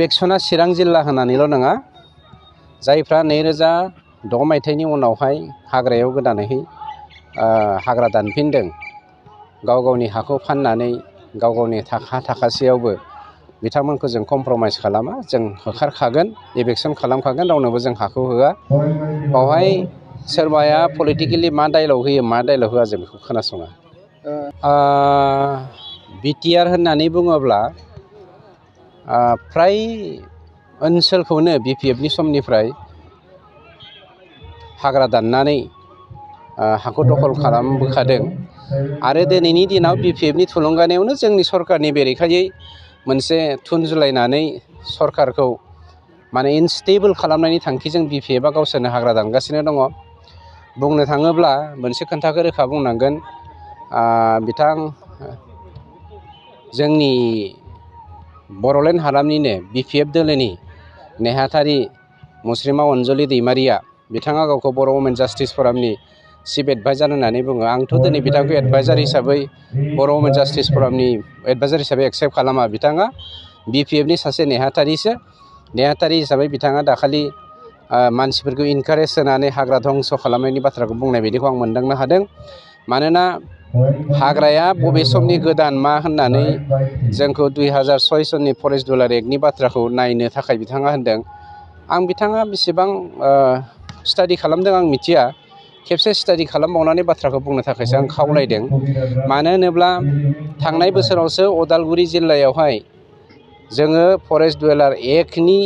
इलेक्शना चिरां जिल्ला होननानैल' नङा, जायफ्रा 2006 मायथाइनि उनावहाय हाग्रायाव गोदानैहाय हाग्रा दानफिनदों, गाव गावनि हाखौ फाननानै गाव गावनि थाखासेयावबो बिथांमोनखौ जों कमप्रमाइस खालामा, जों होखारखागोन, इलेक्शन खालामखागोन, रावनोबो जों हाखौ होआ। बावहाय सोरबाया पलिटिकेलि मा डायलग होयो मा डायलग होआ जों बेखौ खोनासङा। बिटिआर होननानै बुङोब्ला फ्राय ओनसोलखौनो बिपिएफनि समनिफ्राय हाग्रा दाननानै हाखौ दखल खालामबोखादों आरो दिनैनि दिनाव बिपिएफनि थुलुंगानायावनो जोंनि सरकारनि बेरेखायै मोनसे थुन जुलायनानै सरकारखौ माने इनस्टेबल खालामनायनि थांखिजों बिपिएफआ गावसोरनो हाग्रा दानगासिनो दङ। बुंनो थाङोब्ला मोनसे खोथाखौ रोखा बुंनांगोन, बिथां जोंनि बर'लेण्ड हालामनिनो बिपिएफ दोलोनि नेहाथारि मुस्रिमा अनजलि दैमारिया, बिथाङा गावखौ बर' वुमेन जास्टिस फरामनि चिफ एडभाइजार होननानै बुङो। आंथ' दिनै बिथांखौ एडभाइजार हिसाबै बर' वुमेन जास्टिस फरामनि एडभाइजार हिसाबै एक्सेप्ट खालामा। बिथाङा बिपिएफनि सासे नेहाथारिसो। नेहाथारि हिसाबै बिथाङा दाखालि मानसिफोरखौ इनकारेज होनानै हाग्रा धंस' खालामनायनि बाथ्राखौ बुंनाय बायदिखौ आं मोनदांनो हादों। मानोना हाग्राया बबे समनि गोदान मा होननानै जोंखौ 2006 सननि फरेस्ट दुलार एक्टनि बाथ्राखौ नायनो थाखाय बिथाङा होनदों। आं बिथाङा बेसेबां स्टाडि खालामदों आं मिथिया, खेबसे स्टाडि खालामबावनानै बाथ्राखौ बुंनो थाखायसो आं खावलायदों। मानो होनोब्ला थांनाय बोसोरावसो अदालगुरि जिल्लायावहाय जोङो फरेस्ट दुवेलार एक्टनि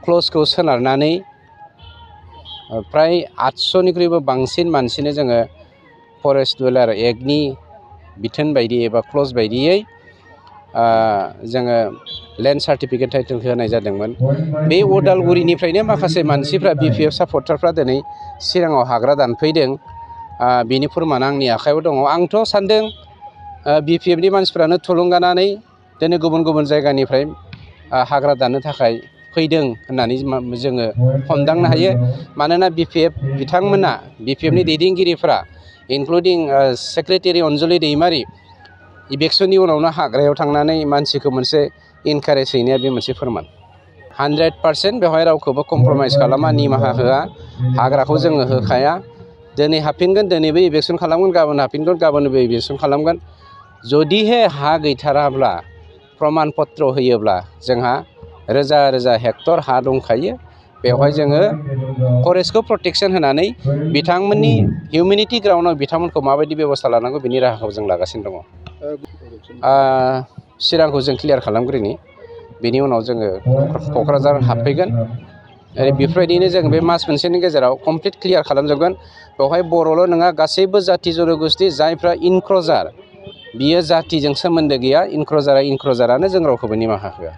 क्लजखौ सोनारनानै फ्राय 800निख्रुइबो बांसिन मानसिनो जोङो फरेस्ट दुवेलार एक्टनि बिथोन बायदि एबा क्लज बायदियै जोङो लेन्ड सार्टिफिकेट टाइटेलखौ होनाय जादोंमोन। बे अदालगुरिनिफ्रायनो माखासे मानसिफ्रा बिपिएफ सापर्टारफ्रा दिनै चिराङाव हाग्रा दानफैदों। बिनि फोरमाना आंनि आखायाव दङ। आंथ' सान्दों बिपिएफनि मानसिफ्रानो थुलुंगानानै दिनै गुबुन गुबुन जायगानिफ्राय हाग्रा दाननो थाखाय फैदों होननानै जोङो हमदांनो हायो। मानोना बिपिएफ बिथांमोना, बिपिएफनि दैदेनगिरिफ्रा इनक्लुडिं सेक्रेटारि अनजलि दैमारि, इलेक्शननि उनावनो हाग्रायाव थांनानै मानसिखौ मोनसे इनकारेज हैनाया बे मोनसे फोरमान। 100% बेवहाय रावखौबो कमप्रमाइस खालामा, निमाहा होआ, हाग्राखौ जोङो होखाया। दिनै हाबफिनगोन, दिनैबो इलेक्शन खालामगोन, गाबोन हाबफिनगोन, गाबोनबो इलेक्शन खालामगोन। जुदिहे हा गैथाराब्ला प्रमान पत्र होयोब्ला जोंहा रोजा रोजा हेक्टर हा दंखायो। बेवहाय जोङो फरेस्टखौ प्रटेक्शन होनानै बिथांमोननि हिउमेनिटि ग्राउन्डआव बिथांमोनखौ माबायदि बेब'स्था लानांगौ बिनि राहाखौ जों लागासिनो दङ। चिरांखौ जों क्लियार खालामग्रोनि, बेनि उनाव जोङो क'क्राझार हाबफैगोन। बेफोरबायदिनो जों बे मास मोनसेनि गेजेराव कमप्लिट क्लियार खालामजोबगोन। बेवहाय बर'ल' नङा, गासैबो जाथि जन'गोष्ठि जायफ्रा इनक्रजार, बियो जातिजों सोमोन्दो गैया। इनक्रजारानो, जों रावखौबो निमाहा होआ।